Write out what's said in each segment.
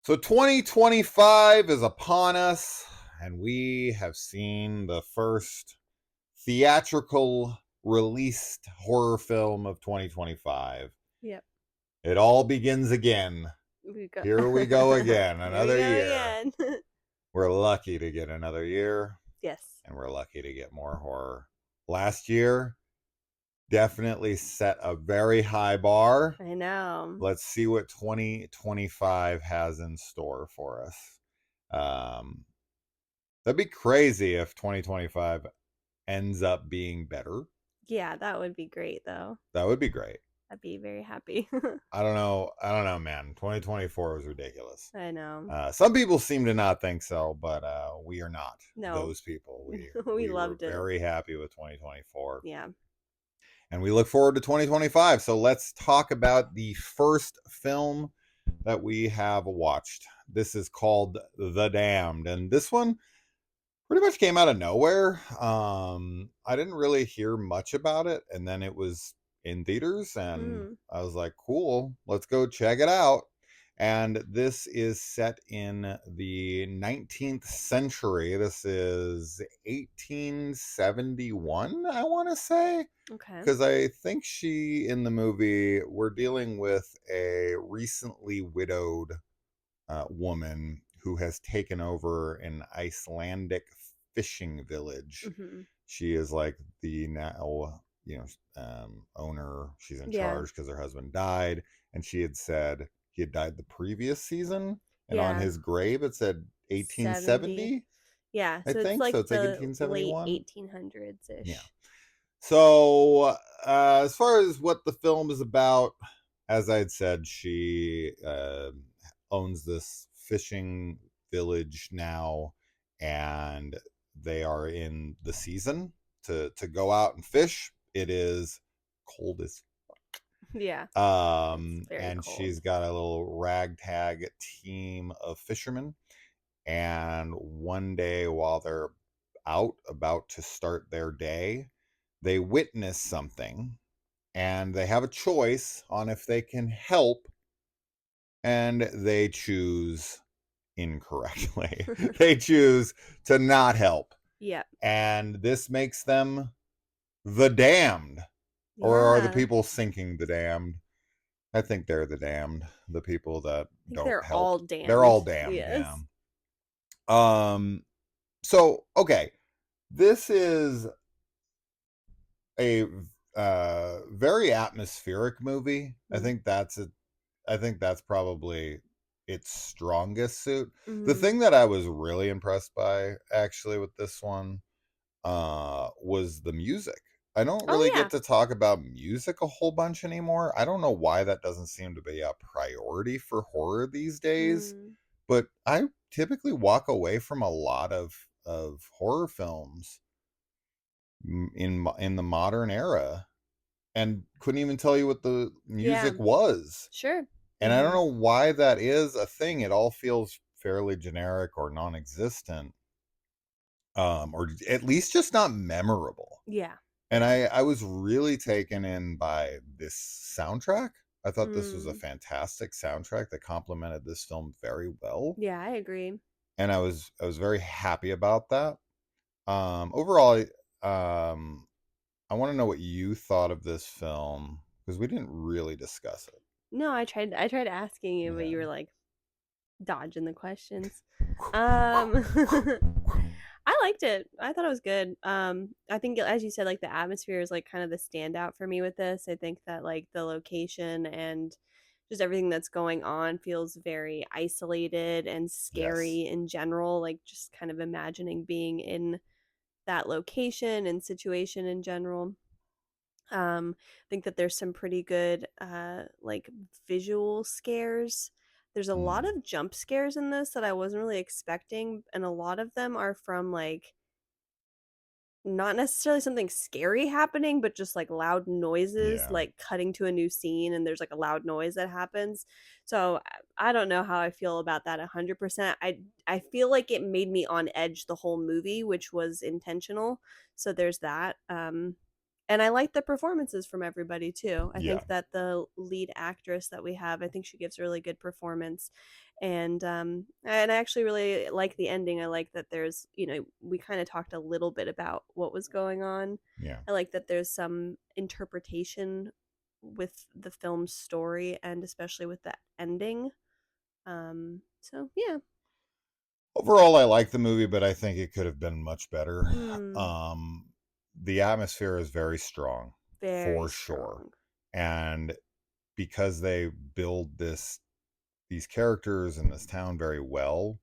So 2025 is upon us, and we have seen the first theatrical released horror film of 2025. Yep. It all begins again. We go. Here we go again, Here we another go year. again. We're lucky to get another year, Yes. and we're lucky to get more horror. Last year definitely set a very high bar. I know. Let's see what 2025 has in store for us. That'd be crazy if 2025 ends up being better. Yeah, that would be great though. That would be great. I'd be very happy. I don't know, man. 2024 was ridiculous. I know. Some people seem to not think so, but we are not No. those people. We We we were loved it. very happy with 2024. Yeah. And we look forward to 2025. So let's talk about the first film that we have watched. This is called The Damned, and this one pretty much came out of nowhere. I didn't really hear much about it, and then it was in theaters, and I was like, cool, let's go check it out. And this is set in the 19th century. This is 1871, I want to say. Okay. Because I think in the movie, we're dealing with a recently widowed woman who has taken over an Icelandic fishing village. Mm-hmm. She is like the now, owner. She's in charge because her husband died. And she had said he had died the previous season. And on his grave, it said 1870. Yeah. I So think it's like so. It's like the 1871. late 1800s ish. Yeah. So, as far as what the film is about, as I had said, she owns this fishing village now, and they are in the season to go out and fish. It is cold as Yeah. and cold. she's got a little ragtag team of fishermen. And one day, while they're out about to start their day, they witness something, and they have a choice on if they can help, and they choose incorrectly. They choose to not help. Yeah. And this makes them the damned. Yeah. Or are the people sinking the damned? I think they're the damned. The people that don't they're help. All damned. They're all damned. Yes. Yeah. So, okay. This is a very atmospheric movie. I think that's probably its strongest suit. The thing that I was really impressed by actually with this one was the music. I don't really get to talk about music a whole bunch anymore. I don't know why that doesn't seem to be a priority for horror these days, but I typically walk away from a lot of horror films in the modern era and couldn't even tell you what the music was. Sure. And I don't know why that is a thing. It all feels fairly generic or non-existent, or at least just not memorable. Yeah. And I was really taken in by this soundtrack. I thought this was a fantastic soundtrack that complemented this film very well. Yeah, I agree. And I was very happy about that. Overall, I want to know what you thought of this film, because we didn't really discuss it. No, I tried asking you, but you were like dodging the questions. I liked it. I thought it was good. I think, as you said, like the atmosphere is like kind of the standout for me with this. I think that like the location and just everything that's going on feels very isolated and scary in general. Like just kind of imagining being in that location and situation in general. I think that there's some pretty good like visual scares. There's a lot of jump scares in this that I wasn't really expecting, and a lot of them are from like not necessarily something scary happening, but just like loud noises, like cutting to a new scene and there's like a loud noise that happens. So I don't know how I feel about that 100%. I feel like it made me on edge the whole movie, which was intentional. So there's that. And I like the performances from everybody too. I think that the lead actress that we have, I think she gives a really good performance. And I actually really like the ending. I like that there's, we kind of talked a little bit about what was going on. Yeah. I like that there's some interpretation with the film's story and especially with the ending. So yeah. Overall, I like the movie, but I think it could have been much better. Mm, Um, the atmosphere is very strong, very for sure. strong. And because they build these characters in this town very well,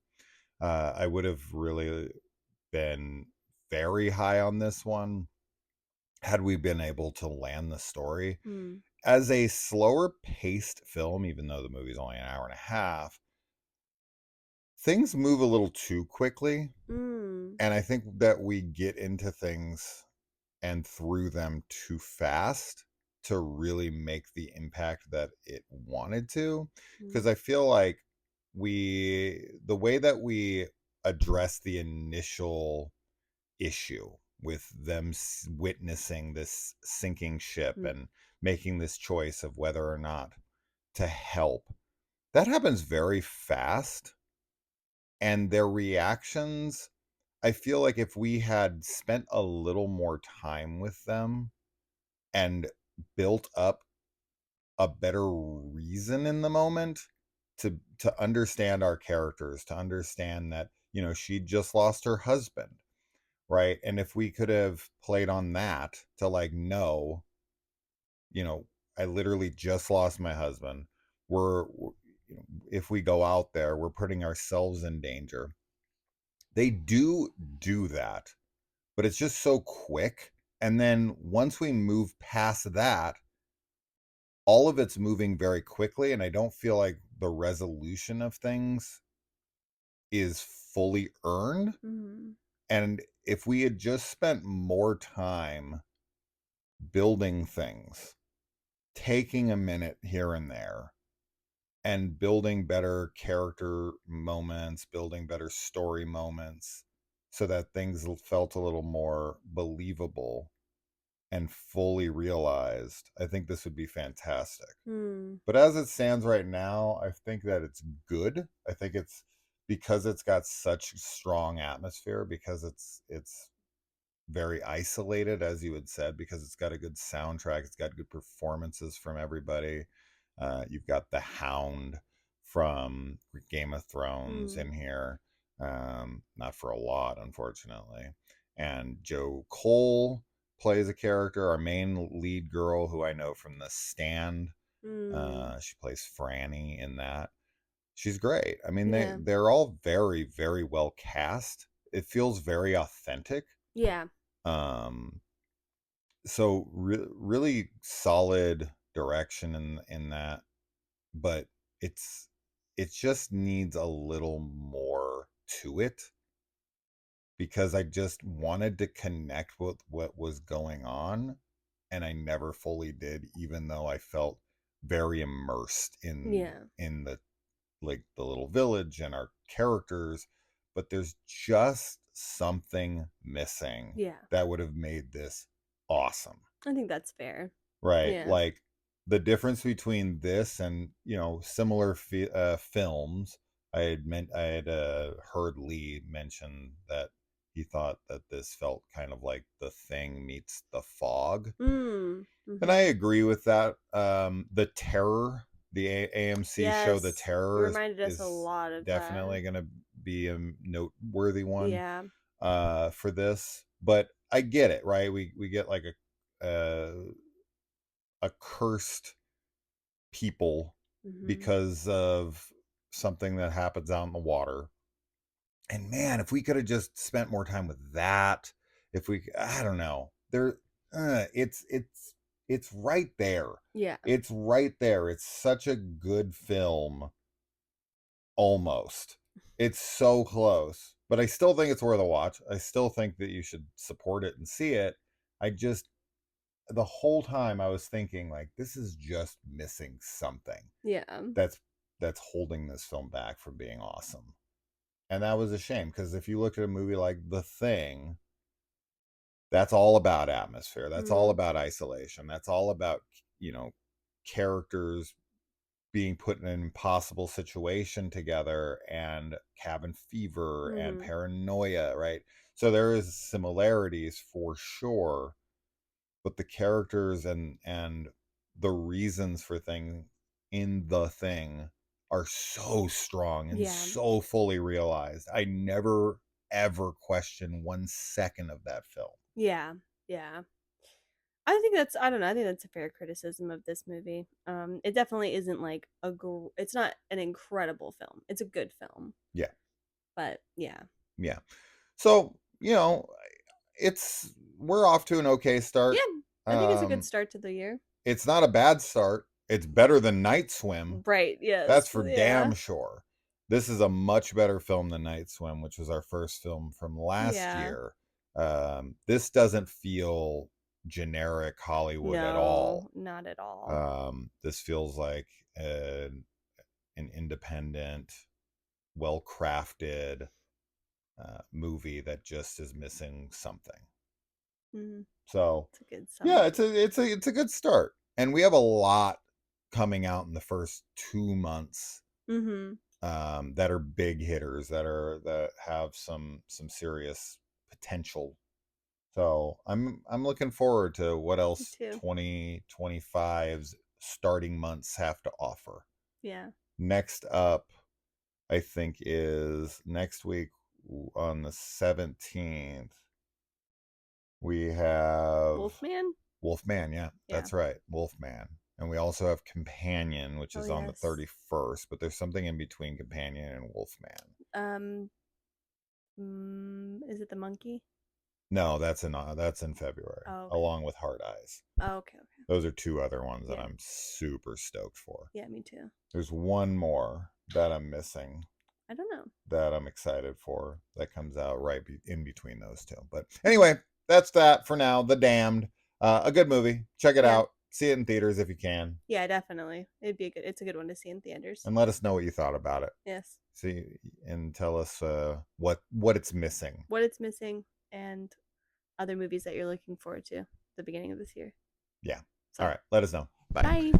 I would have really been very high on this one had we been able to land the story. Mm, As a slower paced film, even though the movie's only an hour and a half, things move a little too quickly. mm, And I think that we get into things and through them too fast to really make the impact that it wanted to. mm, Because I feel like the way that we address the initial issue with them witnessing this sinking ship mm, and making this choice of whether or not to help, that happens very fast. And their reactions, I feel like if we had spent a little more time with them and built up a better reason in the moment to understand our characters, to understand that, she just lost her husband, right? And if we could have played on that to like, no, you know, I literally just lost my husband. If we go out there, we're putting ourselves in danger. They do that, but it's just so quick. And then once we move past that, all of it's moving very quickly. And I don't feel like the resolution of things is fully earned. mm, And if we had just spent more time building things, taking a minute here and there, and building better character moments, building better story moments, so that things felt a little more believable and fully realized, I think this would be fantastic. mm. But as it stands right now, I think that it's good. I think it's because it's got such strong atmosphere, because it's very isolated, as you had said, because it's got a good soundtrack, it's got good performances from everybody. You've got the Hound from Game of Thrones Mm, in here, not for a lot, unfortunately. And Joe Cole plays a character, our main lead girl, who I know from The Stand. mm. She plays Franny in that. She's great. I mean, Yeah. they're all very, very well cast. It feels very authentic. Yeah. um so really solid direction in that, but it's it just needs a little more to it, because I just wanted to connect with what was going on, and I never fully did, even though I felt very immersed Yeah. in the, like, the little village and our characters. But there's just something missing Yeah. that would have made this awesome, I think that's fair. right? Yeah. Like, the difference between this and, similar films. I had heard Lee mention that he thought that this felt kind of like The Thing meets The Fog, Mm. and I Mhm. agree with that. The Terror, the AMC show The Yes. It Terror reminded us a is lot of that. definitely going to be a noteworthy one Yeah. for this. But I get it, right? We get like a cursed people Mhm. because of something that happens out in the water. And man, if we could have just spent more time with that, if we, I don't know, there, it's right there. Yeah. It's right there. It's such a good film, almost. It's so close, but I still think it's worth a watch. I still think that you should support it and see it. I just, the whole time I was thinking, like, this is just missing something Yeah. that's holding this film back from being awesome. And that was a shame, because if you look at a movie like The Thing, that's all about atmosphere. That's all Mm. about isolation. That's all about, you know, characters being put in an impossible situation together, and cabin fever and Mhm. paranoia, right? So there is similarities for sure, but the characters and the reasons for thing in the thing are so strong and Yeah. so fully realized. I never ever question 1 second of that film. Yeah. Yeah. I think that's I don't know, I think that's a fair criticism of this movie. It definitely isn't like it's not an incredible film. It's a good film, Yeah, but yeah. yeah. So, it's we're off to an okay Yeah, start. I think it's a good Um, start to the year. it's not a bad start. It's better than Night Swim. Right, That's yes, for yeah. damn sure. This is a much better film than Night Swim, which was our first film from last Yeah. year. This doesn't feel generic Hollywood at all. No, not at all. This feels like an independent, well crafted movie that just is missing something. Mhm. So, It's a good yeah, summary. it's a good start, and we have a lot coming out in the first 2 months, Mhm. that are big hitters, that have some serious potential. So I'm looking forward to what Me else too. 2025's starting months have to offer. Yeah. Next up, I think, is next week on the 17th. We have Wolfman? Wolfman. Yeah, Yeah. that's right, Wolfman. And we also have Companion, which Oh, is on the yes. 31st, but there's something in between Companion and Wolfman. Um, is it the monkey? No, that's in February, Oh, okay. along with Hard Eyes. Oh, okay, okay. Those are two other ones that Yeah. I'm super stoked for. Yeah, me too. There's one more that I'm missing I don't know. that I'm excited for that comes out in between those two. But anyway, that's that for now. The Damned, a good movie. Check it Yeah. out. See it in theaters if you can, Yeah, definitely. It's a good one to see in theaters. and let us know what you thought about it. Yes. See, and tell us what it's missing. What it's missing and other movies that you're looking forward to at the beginning of this year. Yeah. All So, right. Let us know. Bye. bye.